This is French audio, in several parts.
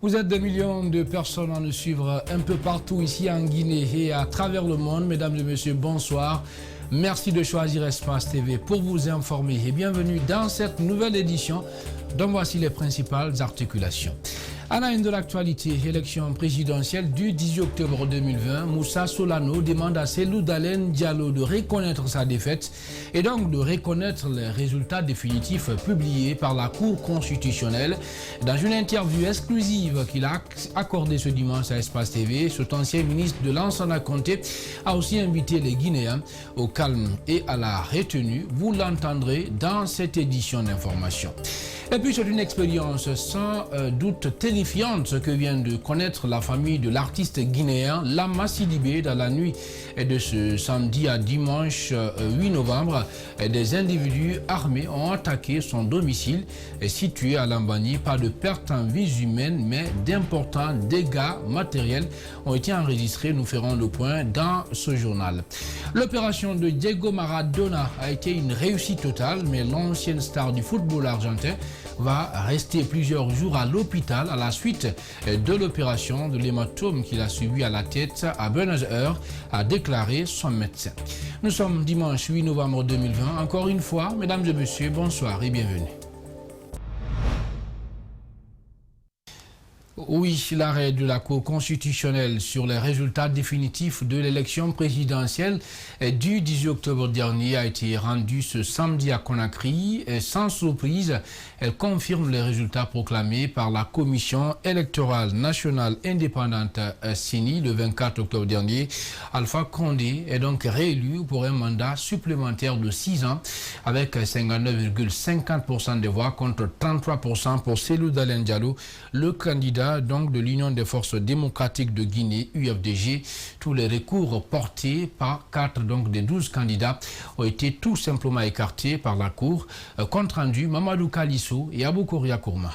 Vous êtes des millions de personnes à nous suivre un peu partout ici en Guinée et à travers le monde. Mesdames et messieurs, bonsoir. Merci de choisir Espace TV pour vous informer et bienvenue dans cette nouvelle édition dont voici les principales articulations. À la une de l'actualité, élection présidentielle du 18 octobre 2020, Moussa Solano demande à Cellou Dalein Diallo de reconnaître sa défaite et donc de reconnaître les résultats définitifs publiés par la Cour constitutionnelle. Dans une interview exclusive qu'il a accordée ce dimanche à Espace TV, cet ancien ministre de Lansana Conté a aussi invité les Guinéens au calme et à la retenue. Vous l'entendrez dans cette édition d'information. Et puis c'est une expérience sans doute terrifiante que vient de connaître la famille de l'artiste guinéen Lama Sidibé dans la nuit de ce samedi à dimanche 8 novembre. Des individus armés ont attaqué son domicile situé à Lambani. Pas de pertes en vies humaines, mais d'importants dégâts matériels ont été enregistrés. Nous ferons le point dans ce journal. L'opération de Diego Maradona a été une réussite totale, mais l'ancienne star du football argentin va rester plusieurs jours à l'hôpital à la suite de l'opération de l'hématome qu'il a subi à la tête à Buenos Aires, a déclaré son médecin. Nous sommes dimanche 8 novembre 2020. Encore une fois, mesdames et messieurs, bonsoir et bienvenue. Oui, l'arrêt de la Cour constitutionnelle sur les résultats définitifs de l'élection présidentielle du 18 octobre dernier a été rendu ce samedi à Conakry. Et sans surprise, elle confirme les résultats proclamés par la Commission électorale nationale indépendante CENI le 24 octobre dernier. Alpha Condé est donc réélu pour un mandat supplémentaire de 6 ans avec 59,50% des voix contre 33% pour Cellou Dalein Diallo, le candidat donc de l'Union des forces démocratiques de Guinée, UFDG. Tous les recours portés par 4 donc des 12 candidats ont été tout simplement écartés par la Cour. Compte rendu, Mamadou Kalisso et Aboukoria Kourma.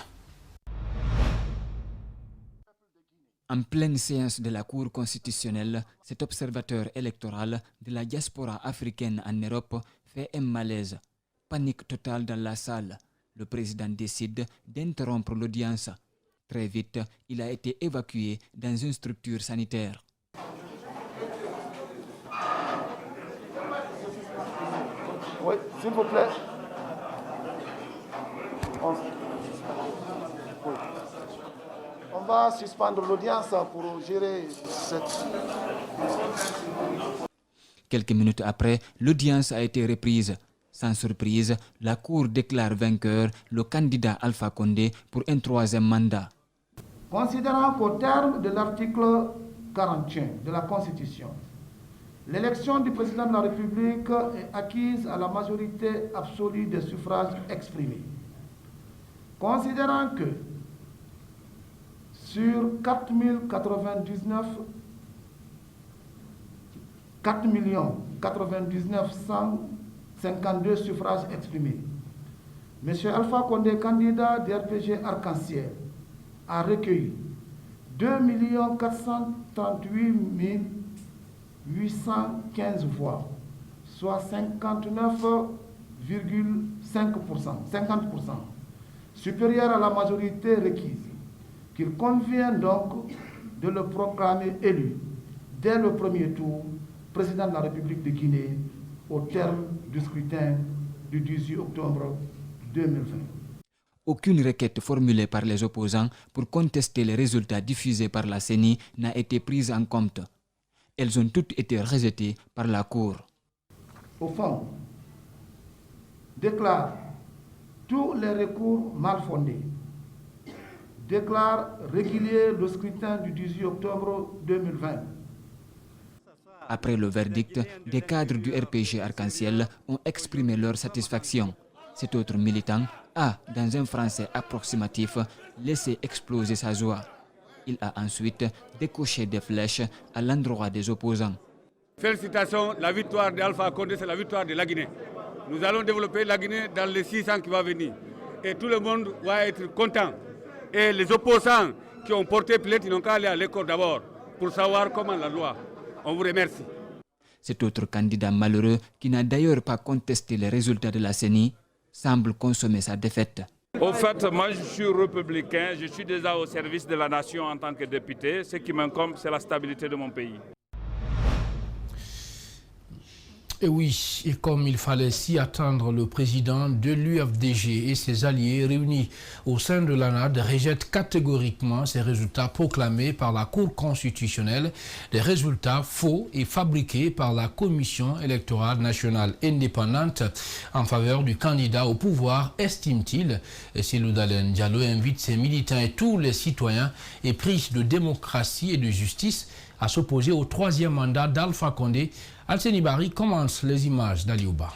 En pleine séance de la Cour constitutionnelle, cet observateur électoral de la diaspora africaine en Europe fait un malaise. Panique totale dans la salle. Le président décide d'interrompre l'audience. Très vite, il a été évacué dans une structure sanitaire. Oui, s'il vous plaît. On va suspendre l'audience pour gérer cette... Quelques minutes après, l'audience a été reprise. Sans surprise, la Cour déclare vainqueur le candidat Alpha Condé pour un 3e mandat. Considérant qu'au terme de l'article 41 de la Constitution, l'élection du président de la République est acquise à la majorité absolue des suffrages exprimés. Considérant que sur 4 152 suffrages exprimés, M. Alpha Condé, candidat d'RPG Arc-en-Ciel, a recueilli 2 438 815 voix, soit 50%, supérieur à la majorité requise, qu'il convient donc de le proclamer élu dès le premier tour président de la République de Guinée au terme du scrutin du 18 octobre 2020. Aucune requête formulée par les opposants pour contester les résultats diffusés par la CENI n'a été prise en compte. Elles ont toutes été rejetées par la Cour. Au fond, déclare tous les recours mal fondés. Déclare régulier le scrutin du 18 octobre 2020. Après le verdict, des cadres du RPG Arc-en-Ciel ont exprimé leur satisfaction. Cet autre militant a, dans un français approximatif, laissé exploser sa joie. Il a ensuite décoché des flèches à l'endroit des opposants. Félicitations, la victoire d'Alpha Condé, c'est la victoire de la Guinée. Nous allons développer la Guinée dans les 6 ans qui vont venir. Et tout le monde va être content. Et les opposants qui ont porté plainte, ils n'ont qu'à aller à l'école d'abord pour savoir comment la loi. On vous remercie. Cet autre candidat malheureux, qui n'a d'ailleurs pas contesté les résultats de la CENI, semble consommer sa défaite. Au fait, moi je suis républicain, je suis déjà au service de la nation en tant que député. Ce qui m'incombe, c'est la stabilité de mon pays. Et oui, et comme il fallait s'y attendre, le président de l'UFDG et ses alliés réunis au sein de l'ANAD rejettent catégoriquement ces résultats proclamés par la Cour constitutionnelle, des résultats faux et fabriqués par la Commission électorale nationale indépendante en faveur du candidat au pouvoir, estime-t-il. Et Cellou Dalein Diallo invite ses militants et tous les citoyens épris de démocratie et de justice à s'opposer au troisième mandat d'Alpha Condé. Alseni Bari commence les images d'Aliouba.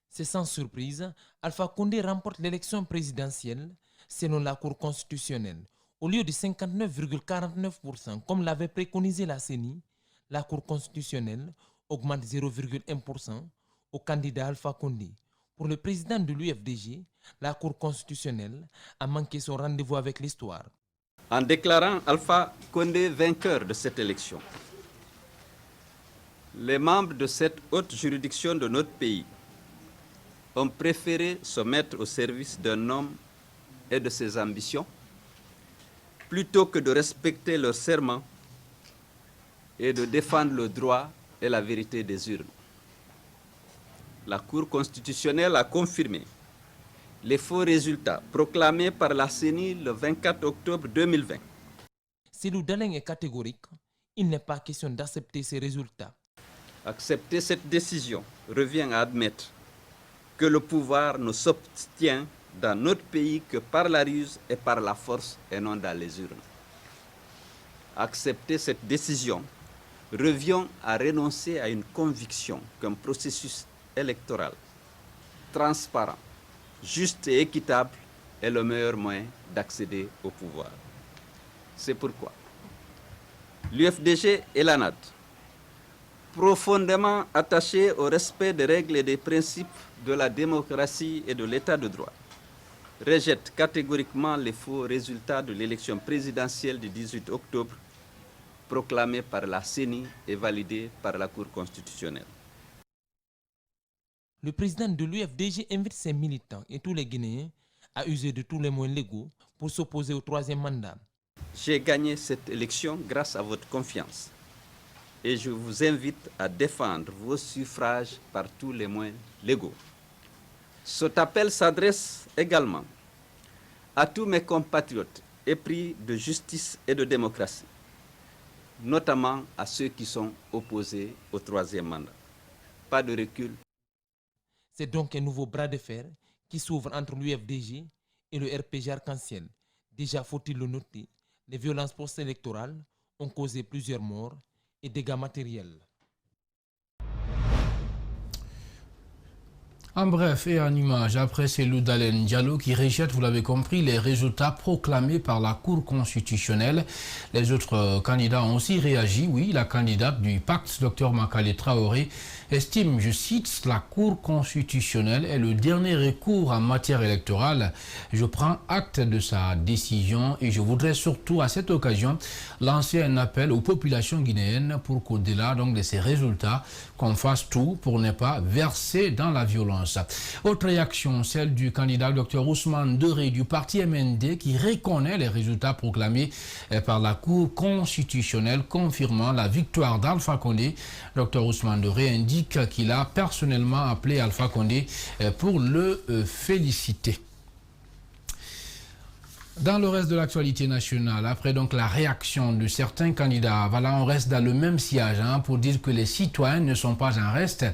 C'est sans surprise, Alpha Condé remporte l'élection présidentielle selon la Cour constitutionnelle. Au lieu de 59,49% comme l'avait préconisé la CENI, la Cour constitutionnelle augmente 0,1% au candidat Alpha Condé. Pour le président de l'UFDG, la Cour constitutionnelle a manqué son rendez-vous avec l'histoire. En déclarant Alpha Condé vainqueur de cette élection, les membres de cette haute juridiction de notre pays ont préféré se mettre au service d'un homme et de ses ambitions plutôt que de respecter leur serment et de défendre le droit et la vérité des urnes. La Cour constitutionnelle a confirmé les faux résultats proclamés par la CENI le 24 octobre 2020. Cellou Dalein est catégorique, il n'est pas question d'accepter ces résultats. Accepter cette décision revient à admettre que le pouvoir ne s'obtient dans notre pays que par la ruse et par la force et non dans les urnes. Accepter cette décision revient à renoncer à une conviction qu'un processus électoral transparent, juste et équitable est le meilleur moyen d'accéder au pouvoir. C'est pourquoi l'UFDG et l'ANAD, profondément attachés au respect des règles et des principes de la démocratie et de l'état de droit, rejettent catégoriquement les faux résultats de l'élection présidentielle du 18 octobre proclamés par la CENI et validés par la Cour constitutionnelle. Le président de l'UFDG invite ses militants et tous les Guinéens à user de tous les moyens légaux pour s'opposer au troisième mandat. J'ai gagné cette élection grâce à votre confiance et je vous invite à défendre vos suffrages par tous les moyens légaux. Cet appel s'adresse également à tous mes compatriotes épris de justice et de démocratie, notamment à ceux qui sont opposés au troisième mandat. Pas de recul. C'est donc un nouveau bras de fer qui s'ouvre entre l'UFDG et le RPG Arc-en-Ciel. Déjà, faut-il le noter, les violences post-électorales ont causé plusieurs morts et dégâts matériels. En bref et en image, après Cellou Dalein Diallo qui rejette, vous l'avez compris, les résultats proclamés par la Cour constitutionnelle. Les autres candidats ont aussi réagi. Oui, la candidate du pacte, Dr Makale Traoré, estime, je cite, la Cour constitutionnelle est le dernier recours en matière électorale. Je prends acte de sa décision et je voudrais surtout à cette occasion lancer un appel aux populations guinéennes pour qu'au-delà donc de ces résultats, qu'on fasse tout pour ne pas verser dans la violence. Autre réaction, celle du candidat Dr Ousmane Doré du parti MND qui reconnaît les résultats proclamés par la Cour constitutionnelle confirmant la victoire d'Alpha Condé. Dr Ousmane Doré indique qu'il a personnellement appelé Alpha Condé pour le féliciter. Dans le reste de l'actualité nationale, après donc la réaction de certains candidats, voilà, on reste dans le même sillage pour dire que les citoyens ne sont pas en reste.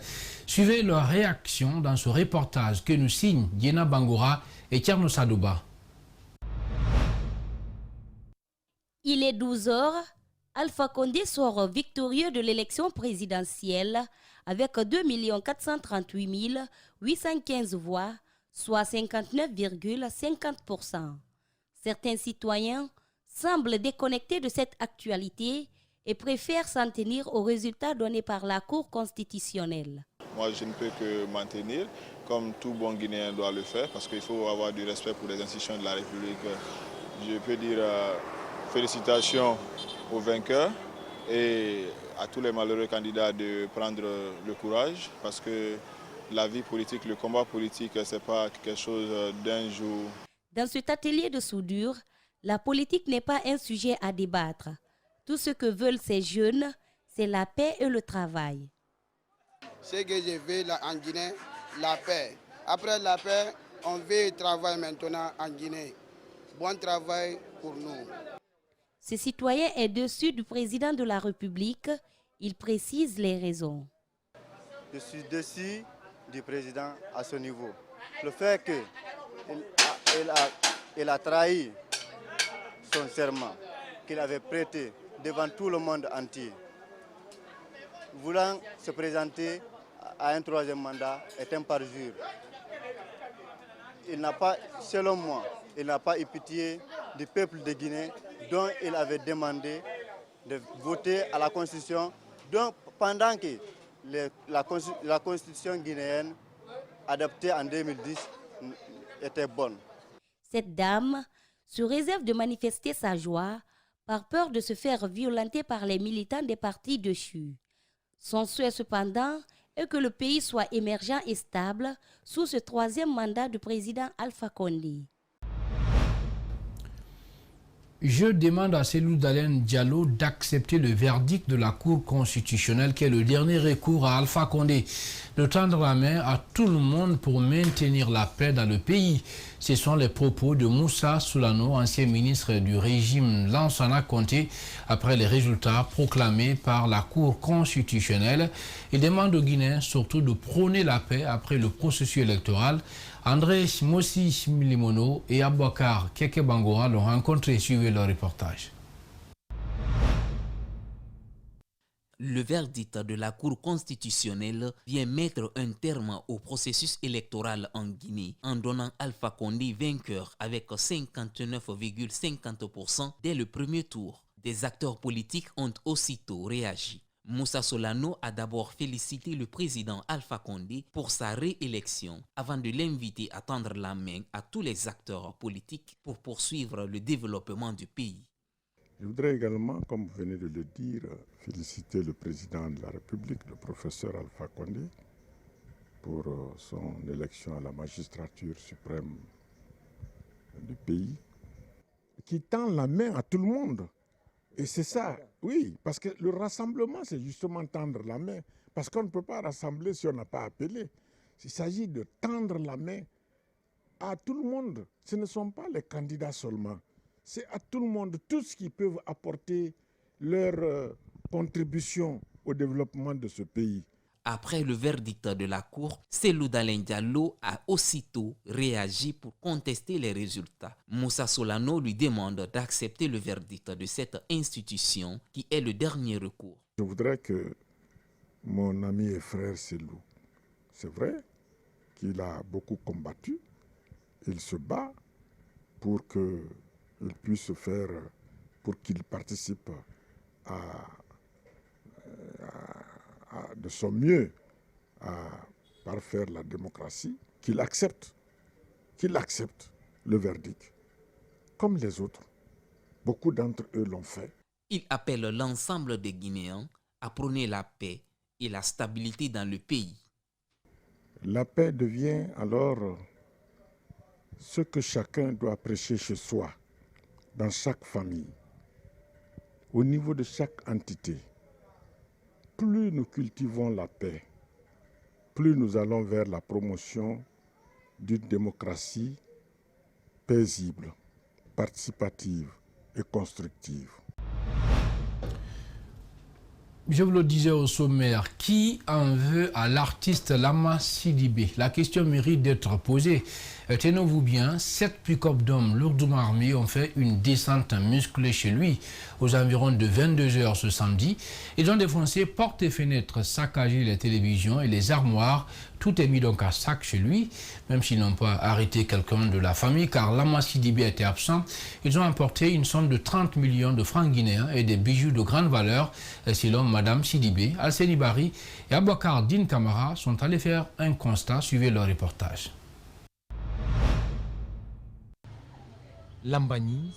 Suivez leur réaction dans ce reportage que nous signent Diena Bangora et Tierno Sadouba. Il est 12 heures. Alpha Condé sort victorieux de l'élection présidentielle avec 2 438 815 voix, soit 59,50%. Certains citoyens semblent déconnectés de cette actualité et préfèrent s'en tenir aux résultats donnés par la Cour constitutionnelle. Moi, je ne peux que m'en tenir, comme tout bon Guinéen doit le faire, parce qu'il faut avoir du respect pour les institutions de la République. Je peux dire félicitations aux vainqueurs et à tous les malheureux candidats de prendre le courage, parce que la vie politique, le combat politique, ce n'est pas quelque chose d'un jour. Dans cet atelier de soudure, la politique n'est pas un sujet à débattre. Tout ce que veulent ces jeunes, c'est la paix et le travail. Ce que je veux en Guinée, la paix. Après la paix, on veut le travail maintenant en Guinée. Bon travail pour nous. Ce citoyen est dessus du président de la République. Il précise les raisons. Je suis dessus du président à ce niveau. Le fait qu'il a trahi son serment qu'il avait prêté devant tout le monde entier, voulant se présenter à un troisième mandat est un parjure. Il n'a pas, selon moi, il n'a pas eu pitié du peuple de Guinée dont il avait demandé de voter à la Constitution, donc pendant que la Constitution guinéenne adoptée en 2010 était bonne. Cette dame se réserve de manifester sa joie par peur de se faire violenter par les militants des partis déchus. Son souhait cependant est que le pays soit émergent et stable sous ce troisième mandat du président Alpha Condé. Je demande à Cellou Dalein Diallo d'accepter le verdict de la Cour constitutionnelle qui est le dernier recours à Alpha Condé, de tendre la main à tout le monde pour maintenir la paix dans le pays. Ce sont les propos de Moussa Soulano, ancien ministre du régime Lansana Conté, après les résultats proclamés par la Cour constitutionnelle. Il demande aux Guinéens surtout de prôner la paix après le processus électoral. André Mossi Milimono et Abouakar Keke Bangoa l'ont rencontré. Suivez leur reportage. Le verdict de la Cour constitutionnelle vient mettre un terme au processus électoral en Guinée en donnant Alpha Condé vainqueur avec 59,50% dès le premier tour. Des acteurs politiques ont aussitôt réagi. Moussa Solano a d'abord félicité le président Alpha Condé pour sa réélection avant de l'inviter à tendre la main à tous les acteurs politiques pour poursuivre le développement du pays. Je voudrais également, comme vous venez de le dire, féliciter le président de la République, le professeur Alpha Condé, pour son élection à la magistrature suprême du pays, qui tend la main à tout le monde. Et c'est ça, oui, parce que le rassemblement, c'est justement tendre la main. Parce qu'on ne peut pas rassembler si on n'a pas appelé. Il s'agit de tendre la main à tout le monde. Ce ne sont pas les candidats seulement. C'est à tout le monde, tous qui peuvent apporter leur contribution au développement de ce pays. Après le verdict de la Cour, Cellou Dalein Diallo a aussitôt réagi pour contester les résultats. Moussa Solano lui demande d'accepter le verdict de cette institution qui est le dernier recours. Je voudrais que mon ami et frère Cellou, c'est vrai qu'il a beaucoup combattu, il se bat pour qu'il puisse faire, pour qu'il participe de son mieux à parfaire la démocratie, qu'il accepte le verdict, comme les autres. Beaucoup d'entre eux l'ont fait. Il appelle l'ensemble des Guinéens à prôner la paix et la stabilité dans le pays. La paix devient alors ce que chacun doit prêcher chez soi, dans chaque famille, au niveau de chaque entité. Plus nous cultivons la paix, plus nous allons vers la promotion d'une démocratie paisible, participative et constructive. Je vous le disais au sommaire, qui en veut à l'artiste Lama Sidibé? La question mérite d'être posée. Tenez-vous bien, 7 pick-up d'hommes lourdement armés ont fait une descente musclée chez lui aux environs de 22h ce samedi. Ils ont défoncé portes et fenêtres, saccagé les télévisions et les armoires. Tout est mis donc à sac chez lui, même s'ils n'ont pas arrêté quelqu'un de la famille, car Lama Sidibé était absent. Ils ont emporté une somme de 30 millions de francs guinéens et des bijoux de grande valeur, selon Madame Sidibé. Alceni Bari et Abouakar Din Kamara sont allés faire un constat. Suivez leur reportage. Lambani,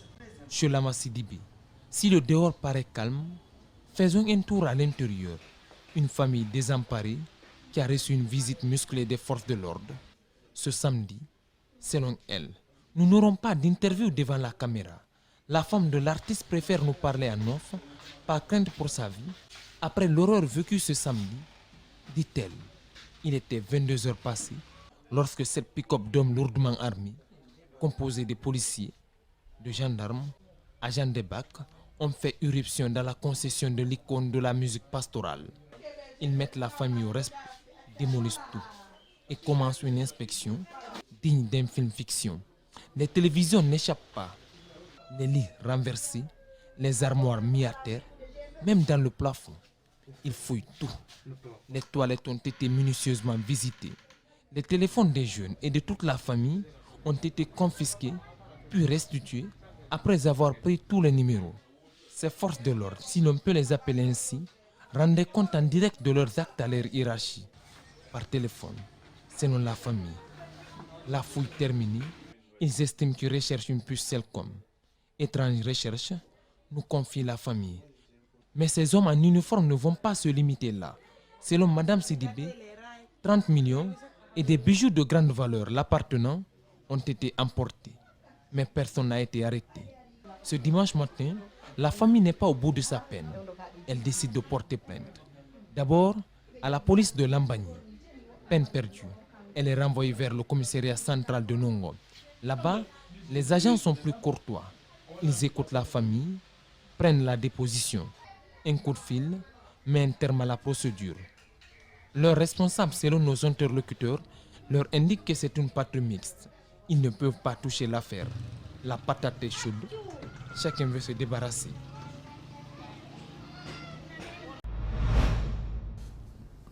chez Lama Sidibé. Si le dehors paraît calme, faisons un tour à l'intérieur. Une famille désemparée, qui a reçu une visite musclée des forces de l'ordre. Ce samedi, selon elle, nous n'aurons pas d'interview devant la caméra. La femme de l'artiste préfère nous parler en off, par crainte pour sa vie. Après l'horreur vécue ce samedi, dit-elle, il était 22 heures passées lorsque cette pick-up d'hommes lourdement armés, composée de policiers, de gendarmes, agents des BAC, ont fait irruption dans la concession de l'icône de la musique pastorale. Ils mettent la famille au respect, démolissent tout et commencent une inspection digne d'un film fiction. Les télévisions n'échappent pas, les lits renversés, les armoires mis à terre, même dans le plafond. Ils fouillent tout. Les toilettes ont été minutieusement visitées. Les téléphones des jeunes et de toute la famille ont été confisqués, puis restitués après avoir pris tous les numéros. Ces forces de l'ordre, si l'on peut les appeler ainsi, rendaient compte en direct de leurs actes à leur hiérarchie, par téléphone, selon la famille. La fouille terminée, ils estiment qu'ils recherchent une puce Cellcom. Étrange recherche, nous confie la famille. Mais ces hommes en uniforme ne vont pas se limiter là. Selon Madame Sidibé, 30 millions et des bijoux de grande valeur l'appartenant ont été emportés. Mais personne n'a été arrêté. Ce dimanche matin, la famille n'est pas au bout de sa peine. Elle décide de porter plainte. D'abord, à la police de Lambagny. Peine perdue. Elle est renvoyée vers le commissariat central de Nongo. Là-bas, les agents sont plus courtois. Ils écoutent la famille, prennent la déposition. Un coup de fil met un terme à la procédure. Leurs responsables, selon nos interlocuteurs, leur indiquent que c'est une patrouille mixte. Ils ne peuvent pas toucher l'affaire. La patate est chaude. Chacun veut se débarrasser.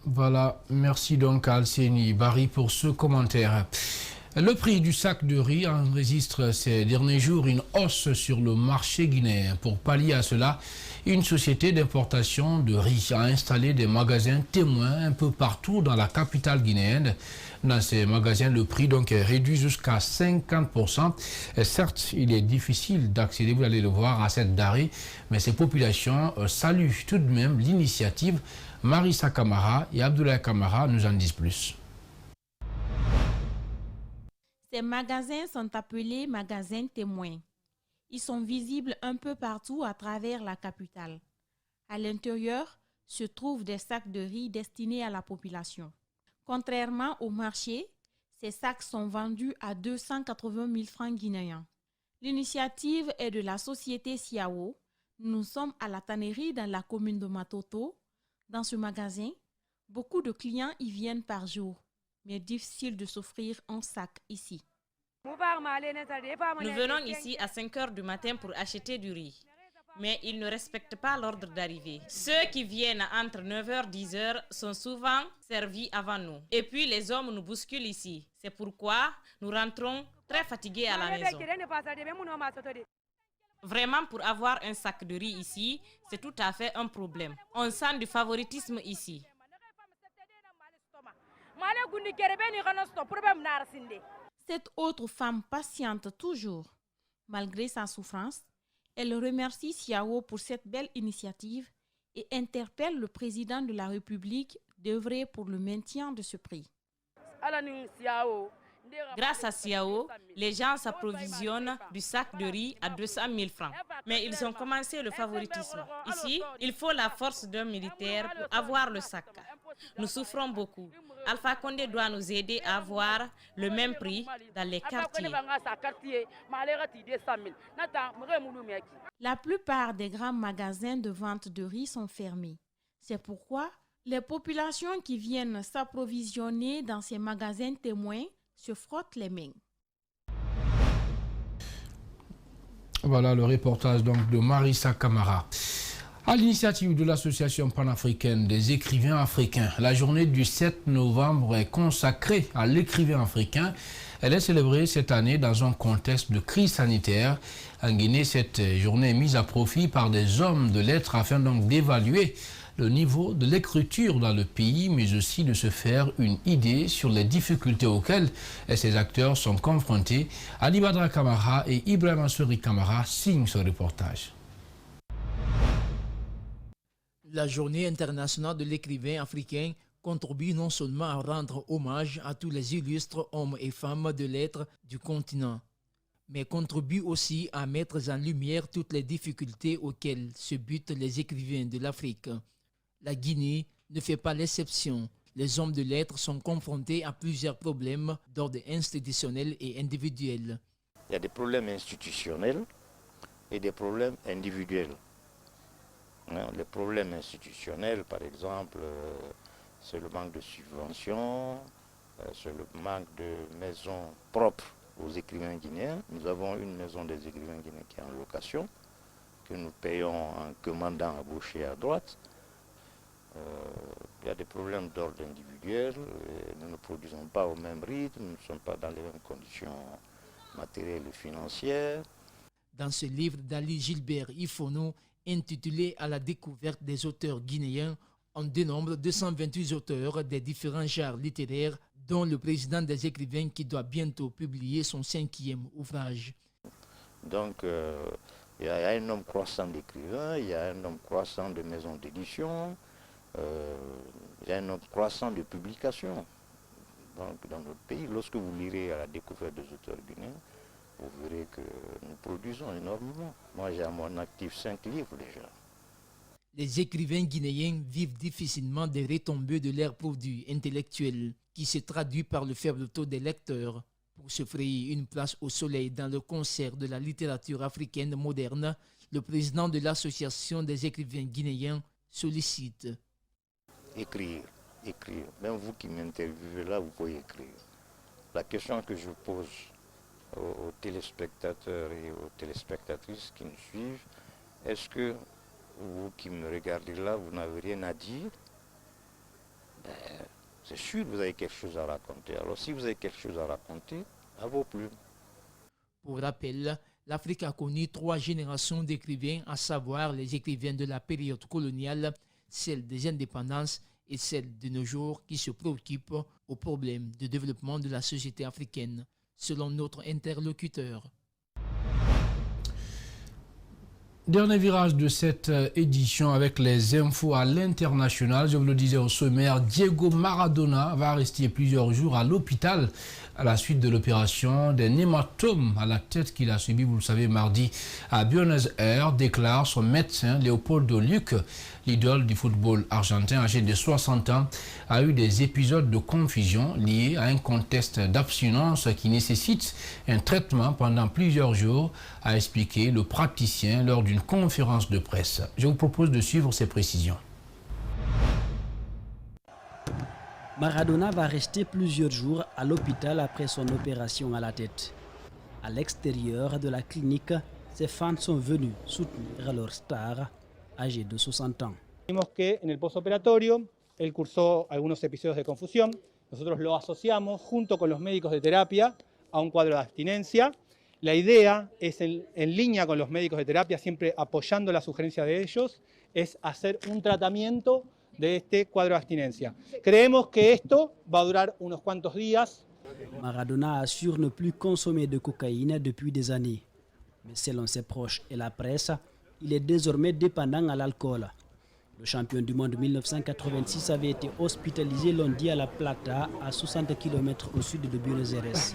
Voilà, merci donc à Alcénie Barry pour ce commentaire. Le prix du sac de riz enregistre ces derniers jours une hausse sur le marché guinéen. Pour pallier à cela, une société d'importation de riz a installé des magasins témoins un peu partout dans la capitale guinéenne. Dans ces magasins, le prix donc est réduit jusqu'à 50%. Et certes, il est difficile d'accéder, vous allez le voir, à cette denrée, mais ces populations saluent tout de même l'initiative. Marissa Camara et Abdoulaye Camara nous en disent plus. Ces magasins sont appelés magasins témoins. Ils sont visibles un peu partout à travers la capitale. À l'intérieur se trouvent des sacs de riz destinés à la population. Contrairement au marché, ces sacs sont vendus à 280 000 francs guinéens. L'initiative est de la société Siao. Nous sommes à la tannerie dans la commune de Matoto. Dans ce magasin, beaucoup de clients y viennent par jour, mais difficile de s'offrir un sac ici. Nous venons ici à 5 heures du matin pour acheter du riz, mais ils ne respectent pas l'ordre d'arrivée. Ceux qui viennent entre 9h et 10h sont souvent servis avant nous. Et puis les hommes nous bousculent ici. C'est pourquoi nous rentrons très fatigués à la maison. Vraiment, pour avoir un sac de riz ici, c'est tout à fait un problème. On sent du favoritisme ici. Cette autre femme patiente toujours. Malgré sa souffrance, elle remercie Siao pour cette belle initiative et interpelle le président de la République d'œuvrer pour le maintien de ce prix. Grâce à Siao, les gens s'approvisionnent du sac de riz à 200 000 francs. Mais ils ont commencé le favoritisme. Ici, il faut la force d'un militaire pour avoir le sac. Nous souffrons beaucoup. Alpha Condé doit nous aider à avoir le même prix dans les quartiers. La plupart des grands magasins de vente de riz sont fermés. C'est pourquoi les populations qui viennent s'approvisionner dans ces magasins témoins se frottent les mains. Voilà le reportage donc de Marissa Camara. À l'initiative de l'Association panafricaine des écrivains africains, la journée du 7 novembre est consacrée à l'écrivain africain. Elle est célébrée cette année dans un contexte de crise sanitaire. En Guinée, cette journée est mise à profit par des hommes de lettres afin donc d'évaluer le niveau de l'écriture dans le pays, mais aussi de se faire une idée sur les difficultés auxquelles ces acteurs sont confrontés. Ali Badra Camara et Ibrahim Assouri Camara signent ce reportage. La journée internationale de l'écrivain africain contribue non seulement à rendre hommage à tous les illustres hommes et femmes de lettres du continent, mais contribue aussi à mettre en lumière toutes les difficultés auxquelles se butent les écrivains de l'Afrique. La Guinée ne fait pas l'exception. Les hommes de lettres sont confrontés à plusieurs problèmes d'ordre institutionnel et individuel. Il y a des problèmes institutionnels et des problèmes individuels. Les problèmes institutionnels, par exemple, c'est le manque de subventions, c'est le manque de maisons propres aux écrivains guinéens. Nous avons une maison des écrivains guinéens qui est en location, que nous payons en commandant à gauche et à droite. Il y a des problèmes d'ordre individuel, nous ne produisons pas au même rythme, nous ne sommes pas dans les mêmes conditions matérielles et financières. Dans ce livre d'Ali Gilbert Ifono, intitulé « À la découverte des auteurs guinéens », on dénombre 228 auteurs des différents genres littéraires, dont le président des écrivains qui doit bientôt publier son 5e ouvrage. Donc, il y a un nombre croissant d'écrivains, il y a un nombre croissant de maisons d'édition, il y a un nombre croissant de publications. Donc, dans notre pays, lorsque vous lirez À la découverte des auteurs guinéens, vous verrez que nous produisons énormément. Moi, j'ai à mon actif 5 livres déjà. Les écrivains guinéens vivent difficilement des retombées de leurs produits intellectuels, qui se traduit par le faible taux des lecteurs. Pour se frayer une place au soleil dans le concert de la littérature africaine moderne, le président de l'Association des écrivains guinéens sollicite. Écrire. Même vous qui m'interviewez là, vous pouvez écrire. La question que je pose aux téléspectateurs et aux téléspectatrices qui nous suivent, est-ce que vous qui me regardez là, vous n'avez rien à dire? C'est sûr que vous avez quelque chose à raconter. Alors si vous avez quelque chose à raconter, à vos plumes. Pour rappel, l'Afrique a connu 3 générations d'écrivains, à savoir les écrivains de la période coloniale, celle des indépendances et celle de nos jours qui se préoccupent aux problèmes de développement de la société africaine, selon notre interlocuteur. Dernier virage de cette édition avec les infos à l'international. Je vous le disais au sommaire, Diego Maradona va rester plusieurs jours à l'hôpital à la suite de l'opération des hématomes à la tête qu'il a subi, vous le savez, mardi à Buenos Aires, déclare son médecin Leopoldo Luque. L'idole du football argentin, âgé de 60 ans, a eu des épisodes de confusion liés à un contexte d'abstinence qui nécessite un traitement pendant plusieurs jours, a expliqué le praticien lors d'une conférence de presse. Je vous propose de suivre ces précisions. Maradona va rester plusieurs jours à l'hôpital après son opération à la tête. À l'extérieur de la clinique, ses fans sont venus soutenir leur star, âgé de 60 ans. Vimos que en el postoperatorio él cursó algunos episodios de confusión. Nosotros lo asociamos junto con los médicos de terapia a un cuadro de abstinencia. La idea es, en línea con los médicos de terapia, siempre apoyando la sugerencia de ellos, es hacer un tratamiento de este cuadro de abstinencia. Creemos que esto va a durar unos cuantos días. Maradona assure ne plus consommer de cocaïne depuis des années. Mais selon ses proches et la presse, il est désormais dépendant à l'alcool. Le champion du monde 1986 avait été hospitalisé lundi à La Plata, à 60 km au sud de Buenos Aires,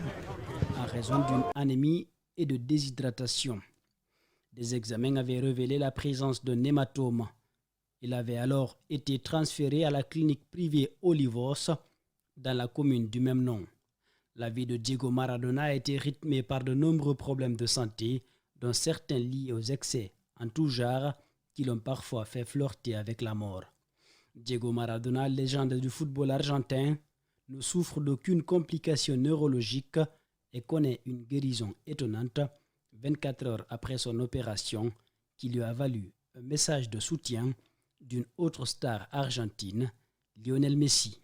en raison d'une anémie et de déshydratation. Des examens avaient révélé la présence d'un hématome. Il avait alors été transféré à la clinique privée Olivos, dans la commune du même nom. La vie de Diego Maradona a été rythmée par de nombreux problèmes de santé, dont certains liés aux excès en tout genre qui l'ont parfois fait flirter avec la mort. Diego Maradona, légende du football argentin, ne souffre d'aucune complication neurologique et connaît une guérison étonnante 24 heures après son opération qui lui a valu un message de soutien d'une autre star argentine, Lionel Messi.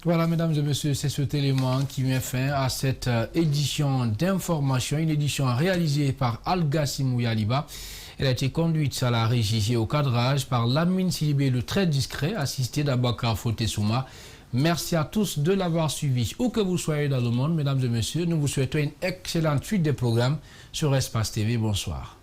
Voilà, mesdames et messieurs, c'est cet élément qui met fin à cette édition d'information, une édition réalisée par Al-Gassim Yaliba. Elle a été conduite à la régie et au cadrage par Lamine Silibé, le très discret, assisté d'Abakar Fotesouma. Merci à tous de l'avoir suivi. Où que vous soyez dans le monde, mesdames et messieurs, nous vous souhaitons une excellente suite des programmes sur Espace TV. Bonsoir.